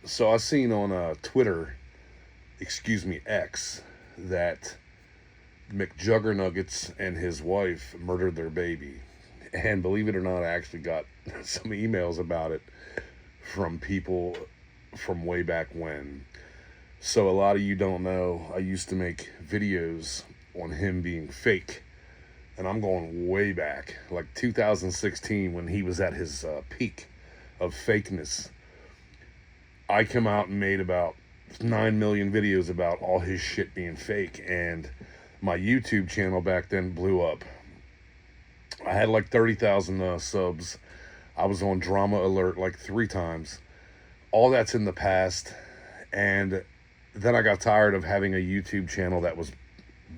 So I seen on Twitter, X, that mcjuggernuggets and his wife murdered their baby. And believe it or not, I actually got some emails about it from people from way back when. So a lot of you don't know, I used to make videos on him being fake. And I'm going way back, like 2016 when he was at his peak of fakeness. I come out and made about 9 million videos about all his shit being fake, and my YouTube channel back then blew up. I had like 30,000 subs. I was on Drama Alert like 3 times. All that's in the past, and then I got tired of having a YouTube channel that was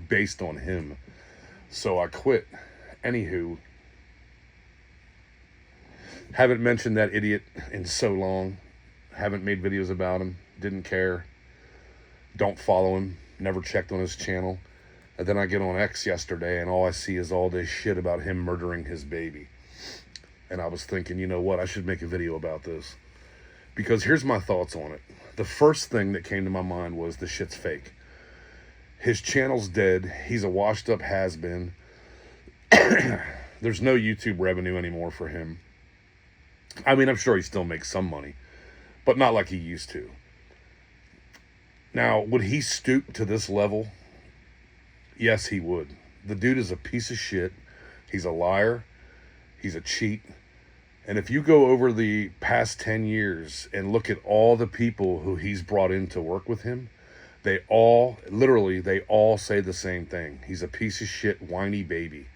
based on him. So I quit. Anywho, haven't mentioned that idiot in so long. Haven't made videos about him. Didn't care. Don't follow him. Never checked on his channel. And then I get on X yesterday and all I see is all this shit about him murdering his baby. And I was thinking, you know what? I should make a video about this. Because here's my thoughts on it. The first thing that came to my mind was the shit's fake. His channel's dead. He's a washed up has-been. There's no YouTube revenue anymore for him. I mean, I'm sure he still makes some money, but not like he used to. Now, would he stoop to this level? Yes, he would. The dude is a piece of shit. He's a liar. He's a cheat. And if you go over the past 10 years and look at all the people who he's brought in to work with him, they all say the same thing. He's a piece of shit, whiny baby.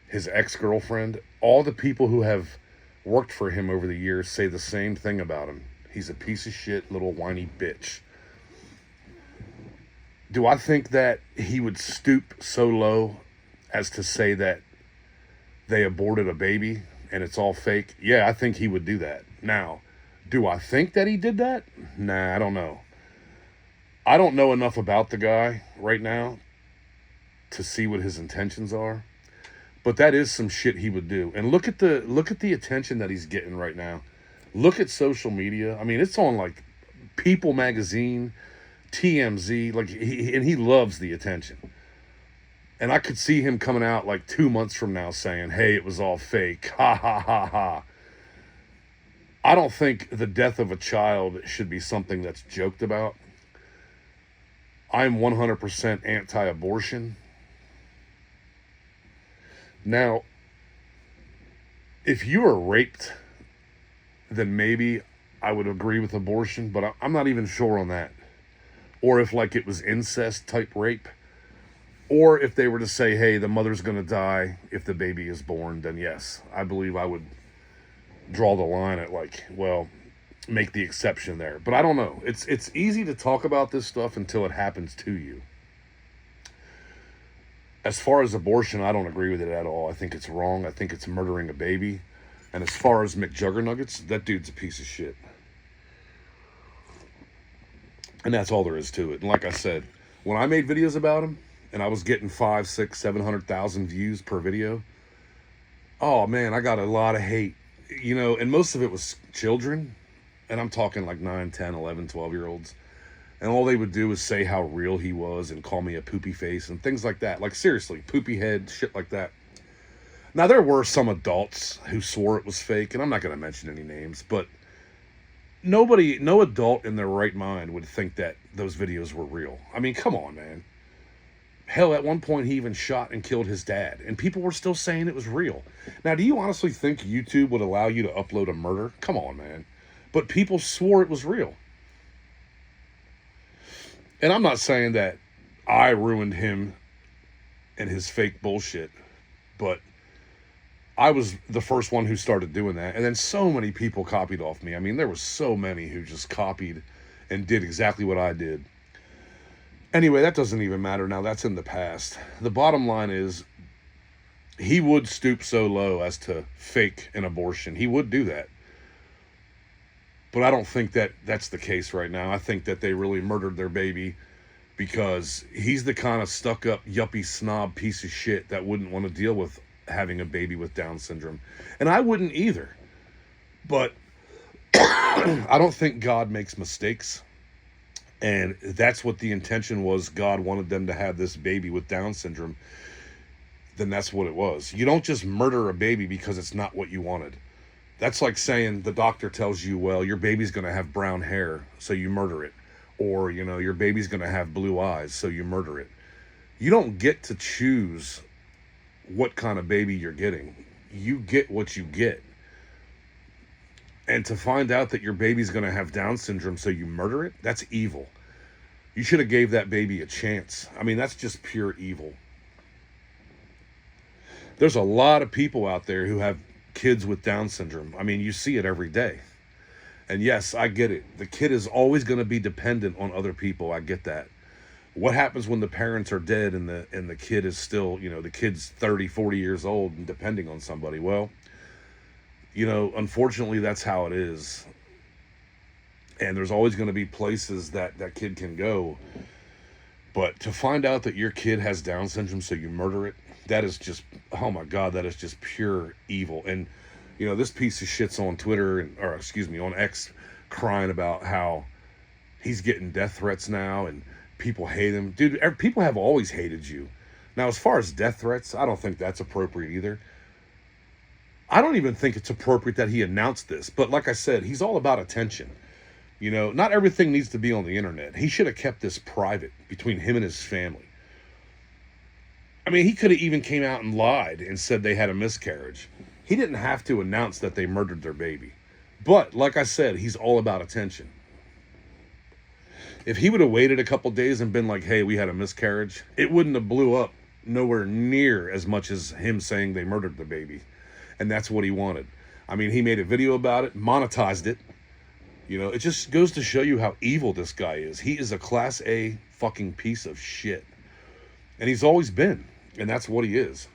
His ex-girlfriend, all the people who have worked for him over the years say the same thing about him. He's a piece of shit, little whiny bitch. Do I think that he would stoop so low as to say that they aborted a baby and it's all fake? Yeah, I think he would do that. Now, do I think that he did that? Nah, I don't know. I don't know enough about the guy right now to see what his intentions are. But that is some shit he would do. And look at the attention that he's getting right now. Look at social media. I mean, it's on like People magazine, TMZ, like he loves the attention. And I could see him coming out like 2 months from now saying, "Hey, it was all fake. Ha ha ha ha." I don't think the death of a child should be something that's joked about. I'm 100% anti-abortion. Now, if you are raped, then maybe I would agree with abortion, but I'm not even sure on that. Or if like it was incest type rape, or if they were to say, hey, the mother's going to die if the baby is born, then yes, I believe I would draw the line at like, well, make the exception there. But I don't know. It's easy to talk about this stuff until it happens to you. As far as abortion, I don't agree with it at all. I think it's wrong. I think it's murdering a baby. And as far as mcjuggernuggets, that dude's a piece of shit. And that's all there is to it. And like I said, when I made videos about him, and I was getting 5, 6, 700,000 views per video, oh man, I got a lot of hate. You know, and most of it was children. And I'm talking like 9, 10, 11, 12-year-olds. And all they would do was say how real he was and call me a poopy face and things like that. Like, seriously, poopy head, shit like that. Now, there were some adults who swore it was fake, and I'm not going to mention any names, but no adult in their right mind would think that those videos were real. I mean, come on, man. Hell, at one point, he even shot and killed his dad, and people were still saying it was real. Now, do you honestly think YouTube would allow you to upload a murder? Come on, man. But people swore it was real. And I'm not saying that I ruined him and his fake bullshit, but I was the first one who started doing that. And then so many people copied off me. I mean, there were so many who just copied and did exactly what I did. Anyway, that doesn't even matter now. That's in the past. The bottom line is he would stoop so low as to fake an abortion. He would do that. But I don't think that that's the case right now. I think that they really murdered their baby because he's the kind of stuck-up, yuppie, snob piece of shit that wouldn't want to deal with having a baby with Down syndrome. And I wouldn't either. But I don't think God makes mistakes. And that's what the intention was. God wanted them to have this baby with Down syndrome. Then that's what it was. You don't just murder a baby because it's not what you wanted. That's like saying the doctor tells you, well, your baby's going to have brown hair, so you murder it. Or, you know, your baby's going to have blue eyes, so you murder it. You don't get to choose what kind of baby you're getting. You get what you get. And to find out that your baby's going to have Down syndrome, so you murder it, that's evil. You should have gave that baby a chance. I mean, that's just pure evil. There's a lot of people out there who have kids with Down syndrome. I mean, you see it every day. And yes, I get it. The kid is always going to be dependent on other people. I get that. What happens when the parents are dead and the kid is still, you know, the kid's 30, 40 years old and depending on somebody? Well, you know, unfortunately, that's how it is. And there's always going to be places that that kid can go. But to find out that your kid has Down syndrome, so you murder it, that is just, oh my God, that is just pure evil. And, you know, this piece of shit's on Twitter, or excuse me, on X, crying about how he's getting death threats now and people hate him. Dude, people have always hated you. Now, as far as death threats, I don't think that's appropriate either. I don't even think it's appropriate that he announced this. But like I said, he's all about attention. You know, not everything needs to be on the internet. He should have kept this private between him and his family. I mean, he could have even came out and lied and said they had a miscarriage. He didn't have to announce that they murdered their baby. But like I said, he's all about attention. If he would have waited a couple days and been like, hey, we had a miscarriage, it wouldn't have blew up nowhere near as much as him saying they murdered the baby. And that's what he wanted. I mean, he made a video about it, monetized it. You know, it just goes to show you how evil this guy is. He is a class A fucking piece of shit. And he's always been. And that's what he is.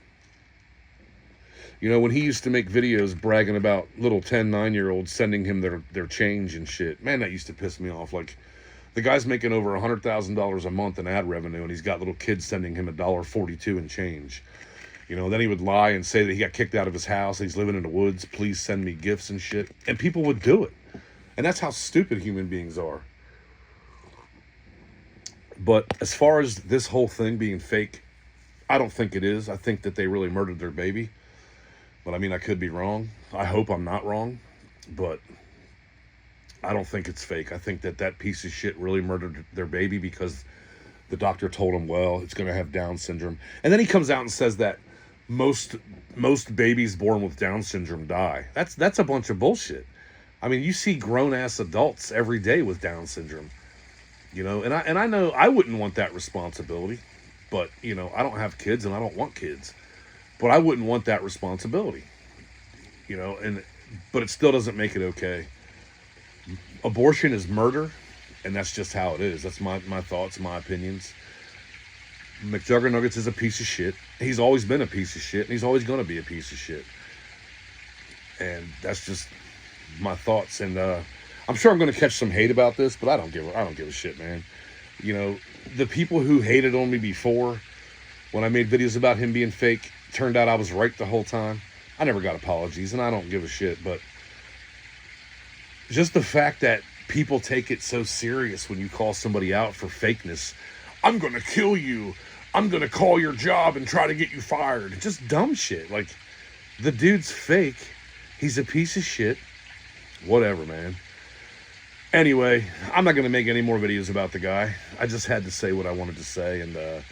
You know, when he used to make videos bragging about little 10, 9-year-olds sending him their change and shit, man, that used to piss me off. Like, the guy's making over $100,000 a month in ad revenue, and he's got little kids sending him $1.42 in change. You know, then he would lie and say that he got kicked out of his house, he's living in the woods, please send me gifts and shit. And people would do it. And that's how stupid human beings are. But as far as this whole thing being fake, I don't think it is. I think that they really murdered their baby. But I mean, I could be wrong. I hope I'm not wrong. But I don't think it's fake. I think that that piece of shit really murdered their baby because the doctor told him, well, it's going to have Down syndrome. And then he comes out and says that most babies born with Down syndrome die. That's a bunch of bullshit. I mean, you see grown-ass adults every day with Down syndrome. You know, and I know I wouldn't want that responsibility. But, you know, I don't have kids and I don't want kids. But I wouldn't want that responsibility. You know, but it still doesn't make it okay. Abortion is murder, and that's just how it is. That's my thoughts, my opinions. McJuggernuggets is a piece of shit. He's always been a piece of shit, and he's always going to be a piece of shit. And that's just my thoughts. And I'm sure I'm going to catch some hate about this, but I don't give a shit, man. You know, the people who hated on me before, when I made videos about him being fake, turned out I was right the whole time. I never got apologies, and I don't give a shit. But just the fact that people take it so serious when you call somebody out for fakeness. I'm going to kill you. I'm going to call your job and try to get you fired. Just dumb shit. Like, the dude's fake. He's a piece of shit. Whatever, man. Anyway, I'm not going to make any more videos about the guy. I just had to say what I wanted to say, and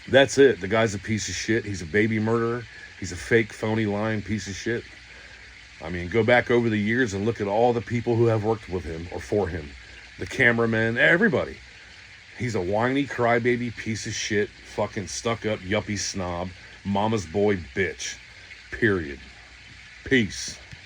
that's it. The guy's a piece of shit. He's a baby murderer. He's a fake, phony, lying piece of shit. I mean, go back over the years and look at all the people who have worked with him or for him. The cameramen, everybody. He's a whiny, crybaby, piece of shit, fucking stuck-up, yuppie snob, mama's boy bitch. Period. Peace.